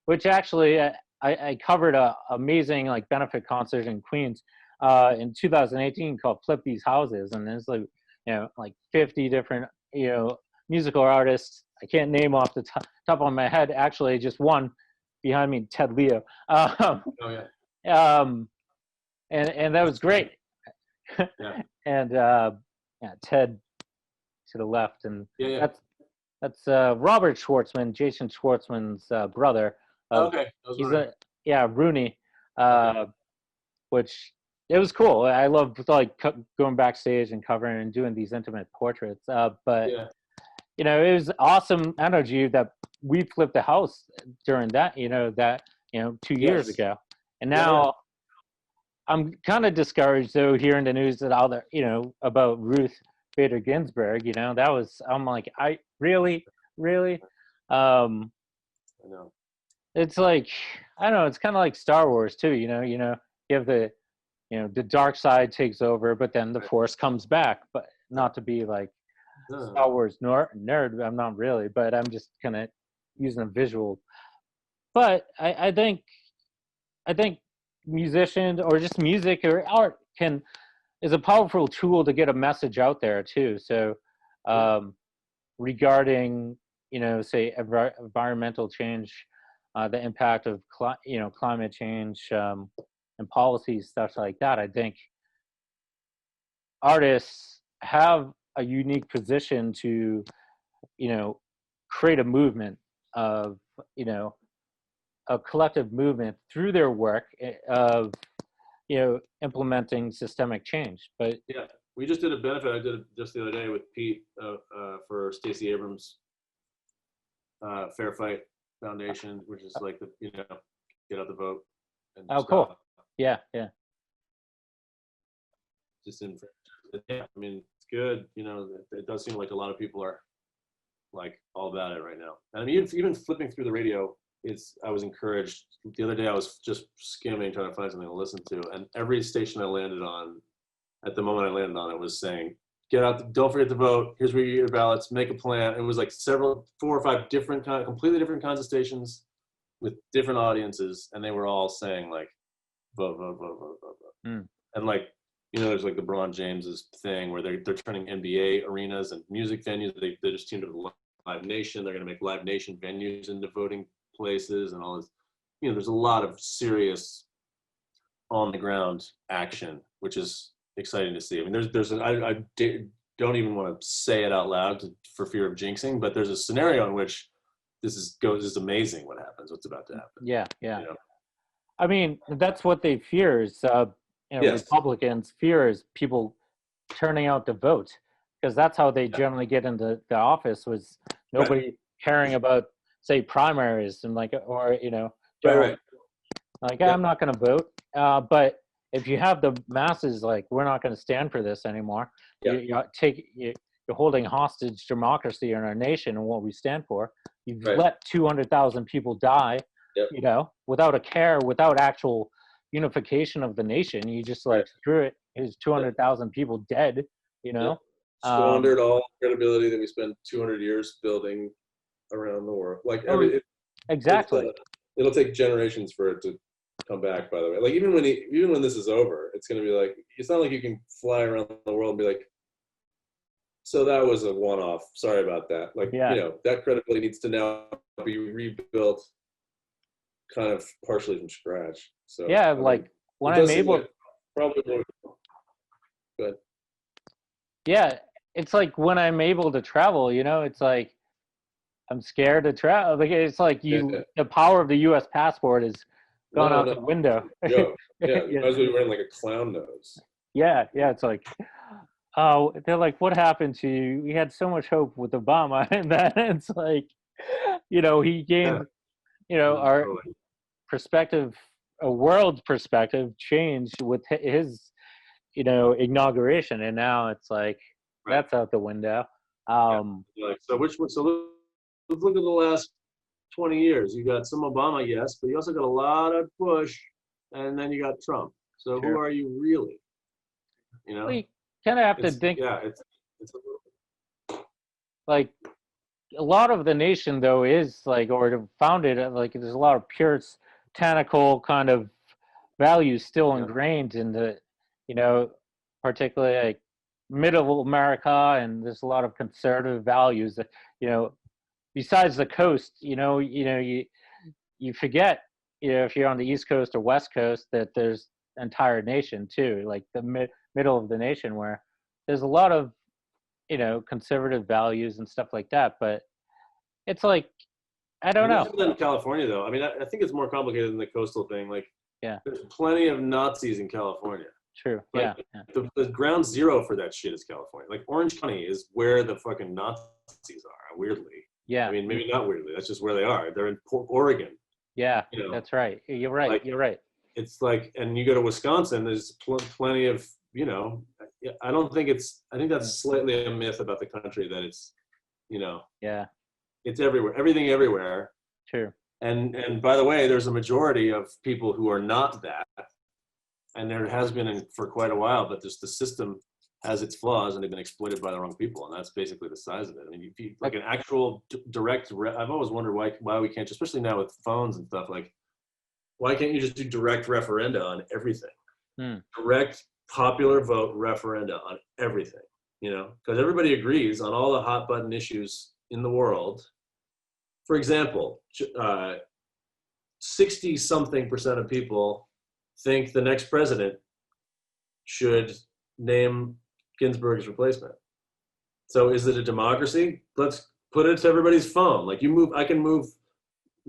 which actually I covered a amazing like benefit concert in Queens in 2018 called "Flip These Houses," and there's like like 50 different musical artists. I can't name off the top of my head. Actually, just one behind me, Ted Leo. Oh yeah. And that was great. Yeah. And Ted to the left, and Yeah. that's Robert Schwartzman, Jason Schwartzman's brother. Okay. He's Rooney, which it was cool. I love like going backstage and covering and doing these intimate portraits. But it was awesome energy that we flipped the house during that. 2 years ago. And now I'm kind of discouraged though hearing the news that about Ruth Bader Ginsburg. I'm like, I really. I know. It's like, I don't know. It's kind of like Star Wars too. You have the the dark side takes over, but then the Force comes back. But not to be like Star Wars nerd. I'm not really, but I'm just kind of using a visual. But I think musicians or just music or art is a powerful tool to get a message out there too. So regarding say environmental change, the impact of climate change and policies, stuff like that, I think artists have a unique position to create a movement of a collective movement through their work of implementing systemic change. But we just did a benefit. I did it just the other day with Pete for Stacey Abrams Fair Fight Foundation, which is like the get out the vote and stuff. Cool. Yeah just in I mean, it's good. It does seem like a lot of people are like all about it right now. And I mean, even flipping through the radio, I was encouraged. The other day I was just skimming, trying to find something to listen to, and every station I landed on, at the moment I landed on it, was saying, get out, don't forget to vote, here's where you get your ballots, make a plan. It was like 4 or 5 different completely different kinds of stations with different audiences, and they were all saying like, vote. And like, there's like LeBron James's thing where they're turning NBA arenas and music venues. They just teamed up with Live Nation. They're going to make Live Nation venues into voting places and all this. There's a lot of serious on the ground action, which is exciting to see. I mean, I don't even want to say it out loud for fear of jinxing, but there's a scenario in which this is amazing what happens, what's about to happen. Yeah. I mean, that's what they fear is, Republicans fear is people turning out to vote, because that's how they generally get into the office, was nobody caring about, say, primaries and like, or, right. Like, I'm not going to vote. But if you have the masses, like, we're not going to stand for this anymore. You're holding hostage democracy in our nation and what we stand for. You've let 200,000 people die, without a care, without actual unification of the nation. You just like, screw it. There's 200,000 people dead, Squandered all credibility that we spent 200 years building around the world. Like exactly. It'll take generations for it to come back, by the way. Like even when this is over, it's going to be like, it's not like you can fly around the world and be like, so that was a one-off, sorry about that. Like, that credibility needs to now be rebuilt kind of partially from scratch. So when I'm able, probably more good. Yeah, it's like when I'm able to travel, it's like I'm scared to travel. Like, it's like the power of the U.S. passport is gone out the window. You might as well be wearing like a clown nose. Yeah, it's like, oh, they're like, what happened to you? We had so much hope with Obama, and then it's like, he gained our perspective, a world perspective changed with his, inauguration. And now it's like, that's out the window. So which one? So let's look at the last 20 years. You got some Obama, yes, but you also got a lot of Bush, and then you got Trump. So who are you really? We kind of have to think. Yeah, it's like a lot of the nation though is like, or founded like, there's a lot of puritanical kind of values still ingrained in the, particularly like middle America, and there's a lot of conservative values that, besides the coast, you forget, if you're on the East Coast or West Coast, that there's an entire nation too, like the middle of the nation, where there's a lot of, conservative values and stuff like that. But it's like, I don't know. In California, though, I mean, I think it's more complicated than the coastal thing. Like, there's plenty of Nazis in California. True. Like, the ground zero for that shit is California. Like, Orange County is where the fucking Nazis are, weirdly. Yeah. I mean, maybe not weirdly. That's just where they are. They're in Oregon. Yeah, that's right. You're right. Like, you're right. It's like, and you go to Wisconsin, there's plenty of, I think that's slightly a myth about the country, that it's, it's everywhere, everything everywhere. True. And by the way, there's a majority of people who are not that. And there has been for quite a while, but the system has its flaws, and they've been exploited by the wrong people. And that's basically the size of it. I mean, if you like an actual direct, I've always wondered why we can't, especially now with phones and stuff, like, why can't you just do direct referenda on everything? Direct popular vote referenda on everything, because everybody agrees on all the hot button issues in the world. For example, 60-something% of people think the next president should name Ginsburg's replacement. So is it a democracy? Let's put it to everybody's phone. Like,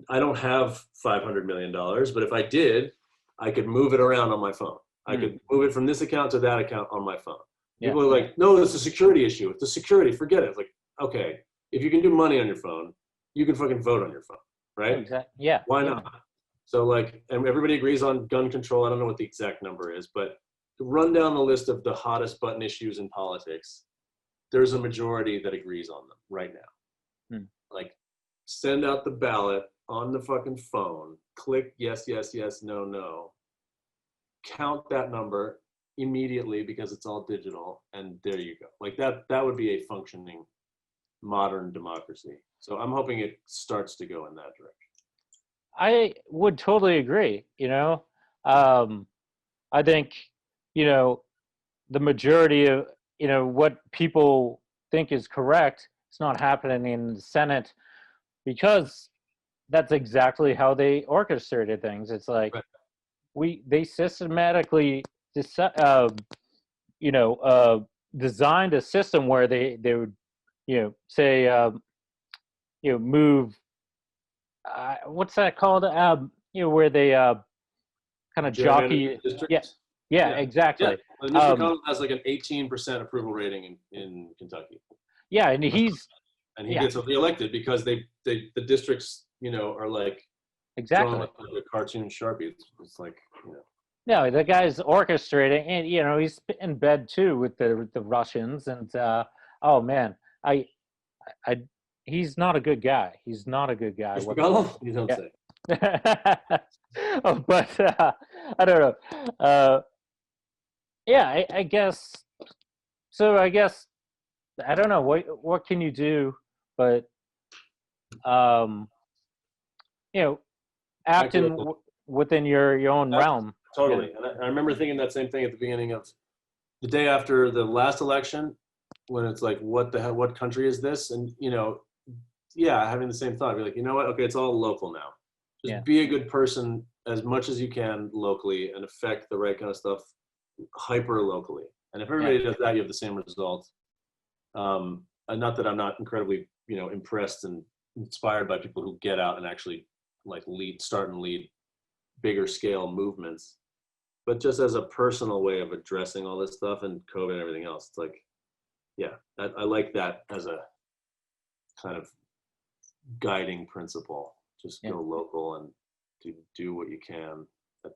I don't have $500 million, but if I did, I could move it around on my phone. I could move it from this account to that account on my phone. People are like, no, it's a security issue. It's a security, forget it. It's like, okay, if you can do money on your phone, you can fucking vote on your phone, right? Exactly. Yeah. Why not? So like, and everybody agrees on gun control. I don't know what the exact number is, but to run down the list of the hottest button issues in politics, there's a majority that agrees on them right now. Like, send out the ballot on the fucking phone, click yes, yes, yes, no, no. Count that number immediately because it's all digital, and there you go. Like, that would be a functioning modern democracy. So I'm hoping it starts to go in that direction. I would totally agree. I think, the majority of, what people think is correct, it's not happening in the Senate, because that's exactly how they orchestrated things. It's like, they systematically designed a system where they would, say, move, what's that called? Where they kind of jockey. Yeah, exactly. Yeah. Well, Mr. McConnell has like an 18% approval rating in Kentucky. Yeah, and he gets reelected because the districts, are like, exactly like a cartoon Sharpie. It's like, No, the guy's orchestrating, and he's in bed too with the Russians, and oh man, he's not a good guy. He's not a good guy. Mr. McConnell? You don't say. But I don't know. I guess. So I guess I don't know what can you do, but act within your own realm. Totally. And I remember thinking that same thing at the beginning of the day after the last election, when it's like, what the hell, what country is this? And, having the same thought, be like, you know what? Okay, it's all local now. Just be a good person as much as you can locally and affect the right kind of stuff hyper locally. And if everybody does that, you have the same result. And not that I'm not incredibly, impressed and inspired by people who get out and actually like start and lead bigger scale movements, but just as a personal way of addressing all this stuff and COVID and everything else. It's like, I like that as a kind of guiding principle. just go local and do what you can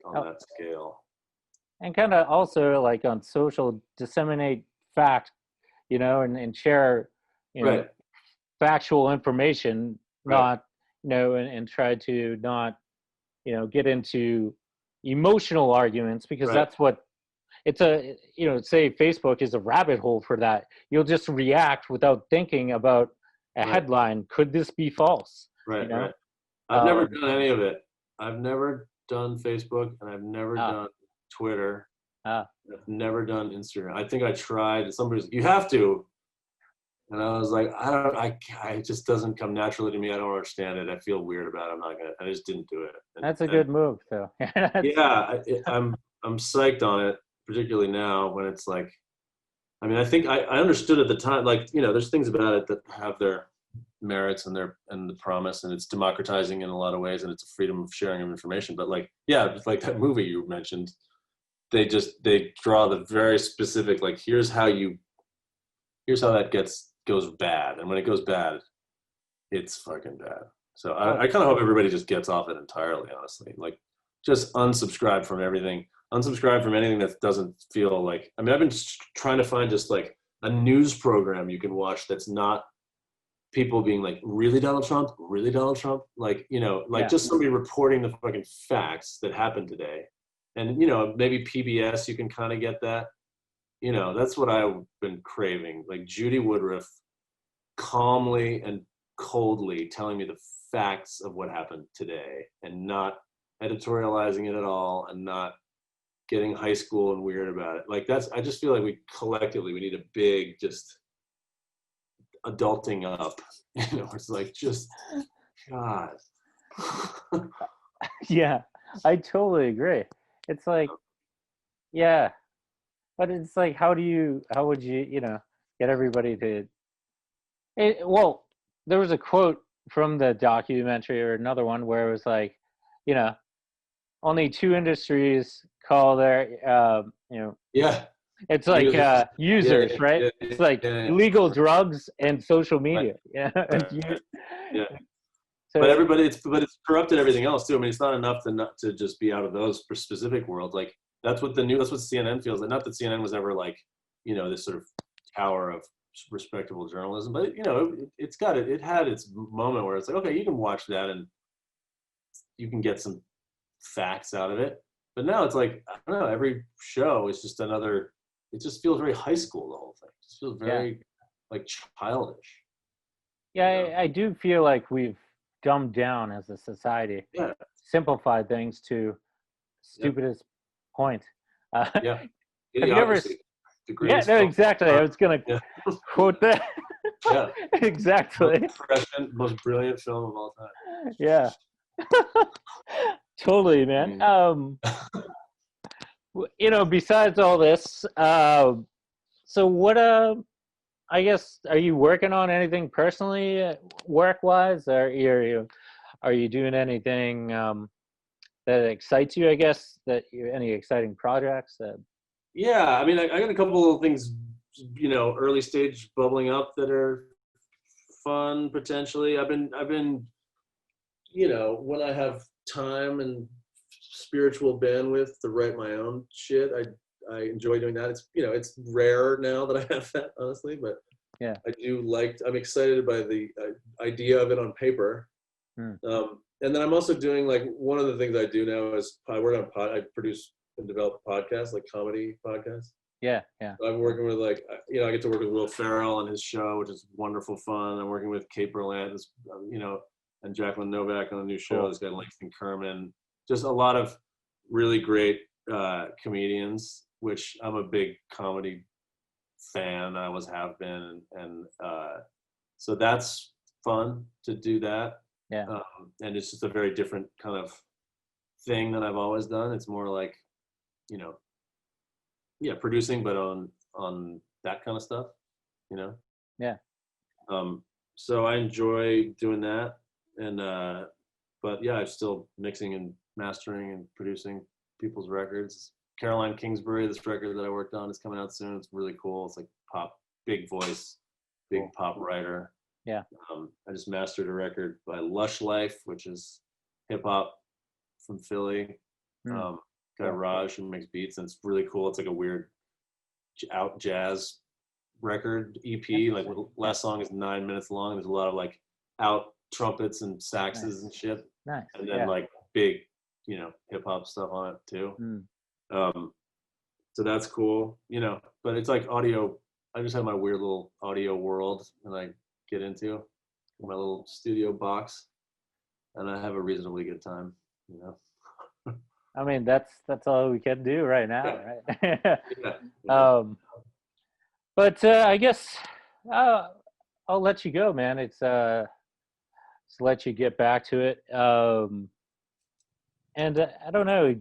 on that scale. And kind of also like on social, disseminate fact, and share, Right. factual information, Right. not, and try to not, get into emotional arguments, because that's what it's say Facebook is a rabbit hole for that. You'll just react without thinking about a headline. Could this be false? Right. Right. I've never done any of it. I've never done Facebook, and I've never done Twitter. I've never done Instagram. I think I tried. Somebody's, you have to. And I was like, it just doesn't come naturally to me. I don't understand it. I feel weird about it. I just didn't do it. That's a good move, though. Yeah, I'm psyched on it, particularly now when it's like, I mean, I think I understood at the time, like, there's things about it that have their merits and the promise, and it's democratizing in a lot of ways, and it's a freedom of sharing of information. But like, it's like that movie you mentioned, they draw the very specific, like, here's how that goes bad, and when it goes bad, it's fucking bad. So I kind of hope everybody just gets off it entirely, honestly. Like, just unsubscribe from everything. Unsubscribe from anything that doesn't feel like, I mean, I've been trying to find just like a news program you can watch that's not people being like, really Donald Trump? Really Donald Trump? Like, just somebody reporting the fucking facts that happened today. And, maybe PBS, you can kind of get that. That's what I've been craving. Like Judy Woodruff calmly and coldly telling me the facts of what happened today, and not editorializing it at all, and not getting high school and weird about it. Like, I just feel like we collectively, we need a big, just adulting up, it's like, just, God. Yeah, I totally agree. It's like, but it's like, how would you, get everybody to, well, there was a quote from the documentary or another one where it was like, only two industries call their, it's like users, right? It's like illegal drugs and social media. So, but it's corrupted everything else too. I mean, it's not enough to just be out of those specific worlds. Like, that's what CNN feels like. Not that CNN was ever like, this sort of tower of respectable journalism, but it had its moment where it's like, okay, you can watch that and you can get some facts out of it. But now it's like, I don't know, every show is just another, it just feels very high school, the whole thing. It just feels very like childish. I do feel like we've dumbed down as a society, simplified things to stupidest point. Have you ever? No, exactly. I was gonna quote that. Yeah, exactly. Most brilliant film of all time. Yeah, totally, man. Besides all this, so what? I guess, are you working on anything personally, work-wise, or are you doing anything that excites you? I guess any exciting projects that. Yeah, I mean, I got a couple of things, early stage bubbling up that are fun potentially. I've been, when I have time and spiritual bandwidth to write my own shit, I enjoy doing that. It's, it's rare now that I have that, honestly, but I'm excited by the idea of it on paper. And then I'm also doing, like, one of the things I do now is I produce and develop podcasts, like comedy podcasts. Yeah. So I'm working with, like, I get to work with Will Ferrell on his show, which is wonderful fun. I'm working with Kate Berlant, and Jacqueline Novak on a new show. This guy Langston Kerman, just a lot of really great comedians, which I'm a big comedy fan. I always have been, and so that's fun to do that. And it's just a very different kind of thing than I've always done. It's more like, producing, but on that kind of stuff, so I enjoy doing that, and but I'm still mixing and mastering and producing people's records. Caroline Kingsbury, this record that I worked on, is coming out soon. It's really cool. It's like pop, big voice, big pop writer. Yeah. I just mastered a record by Lush Life, which is hip hop from Philly. Guy Raj, who makes beats, and it's really cool. It's like a weird out jazz record EP. Like the last song is 9 minutes long. There's a lot of like out trumpets and saxes and shit. Nice. And then like big, you know, hip hop stuff on it too. So that's cool, you know, but it's like audio. I just have my weird little audio world and I get into my little studio box and I have a reasonably good time, you know. I mean, that's all we can do right now, right? But I guess I'll let you go, man. It's to let you get back to it. And I don't know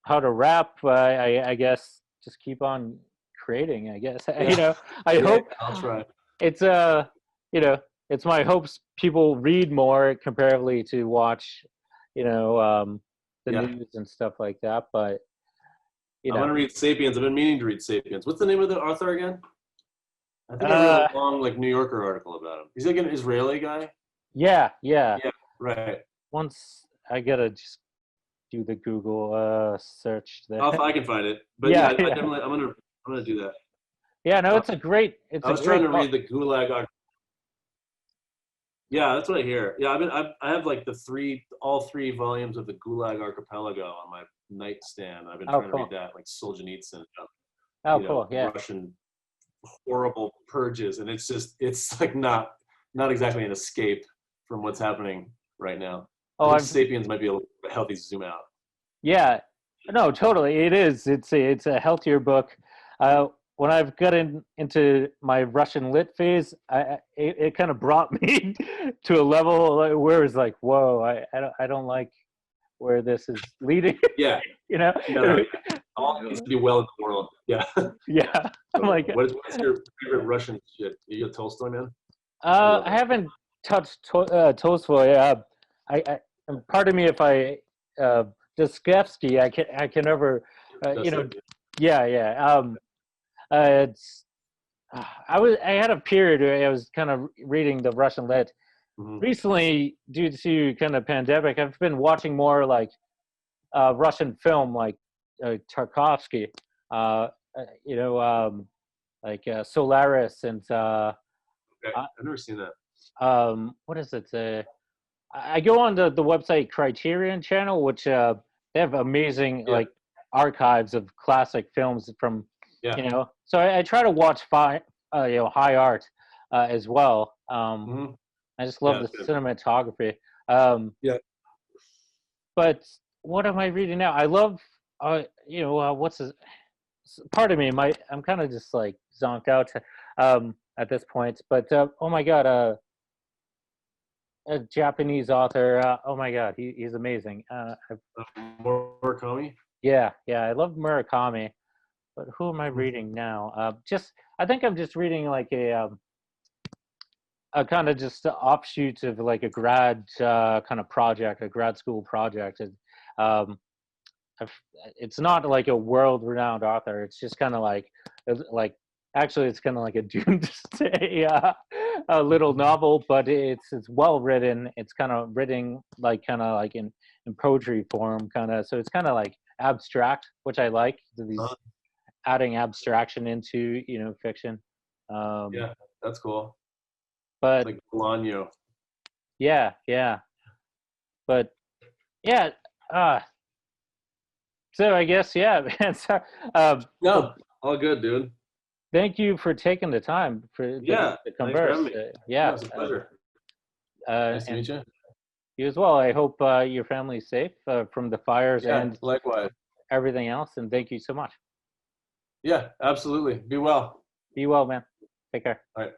how to wrap. I guess just keep on creating. I guess you know. I hope I'll try. It's you know, it's my hopes people read more comparatively to watch, you know, the news and stuff like that. But you know, I'm gonna read *Sapiens*. I've been meaning to read *Sapiens*. What's the name of the author again? I think I read a long like New Yorker article about him. He's like an Israeli guy. Yeah. Right. Once I gotta just do the Google search there. Oh, if I can find it. But I definitely I'm gonna do that. Yeah, no, it's a great. I was trying to read the Gulag. Yeah, that's what I hear. Yeah, I have like all three volumes of the Gulag Archipelago on my nightstand. I've been trying to read that, like Solzhenitsyn. Cool. Yeah. Russian horrible purges, and it's like not exactly an escape from what's happening right now. I think *Sapiens* might be a healthy zoom out. Yeah, no, totally. It is. It's a healthier book. When I've gotten into my Russian lit phase, it kind of brought me to a level where it's like, whoa, I don't like where this is leading. Yeah, you know, all needs to be well in the world. Yeah, yeah. I'm like, what's your favorite Russian shit? Are you a Tolstoy man? I haven't touched Tolstoy. Pardon me if I Dostoevsky. I can never, you know, yeah. It's I had a period where I was kind of reading the Russian lit. Recently, due to kind of pandemic, I've been watching more like Russian film, like Tarkovsky, you know, like Solaris and I've never seen that. What is it? I go on the website Criterion Channel, which they have amazing like archives of classic films from you know. So I try to watch you know, high art as well. I just love the cinematography. But what am I reading now? I love you know, what's his? Pardon me, I'm kind of just like zonked out at this point. But oh my god, a Japanese author. Oh my god, he's amazing. Murakami. Yeah, I love Murakami. But who am I reading now? I think I'm just reading like a kind of just offshoot of like a grad kind of project, a grad school project. It's not like a world-renowned author. It's just kind of like actually it's kind of like a doomsday a little novel, but it's well written. It's kind of written like kind of like in poetry form, kind of. So it's kind of like abstract, which I like. These adding abstraction into, you know, fiction. Yeah, that's cool. But like Bolaño. Yeah. But yeah. So I guess man. So, no, all good, dude. Thank you for taking the time to converse. Yeah, it's a pleasure. Nice to meet you. You as well. I hope your family's safe from the fires and likewise everything else. And thank you so much. Yeah, absolutely. Be well. Be well, man. Take care. All right.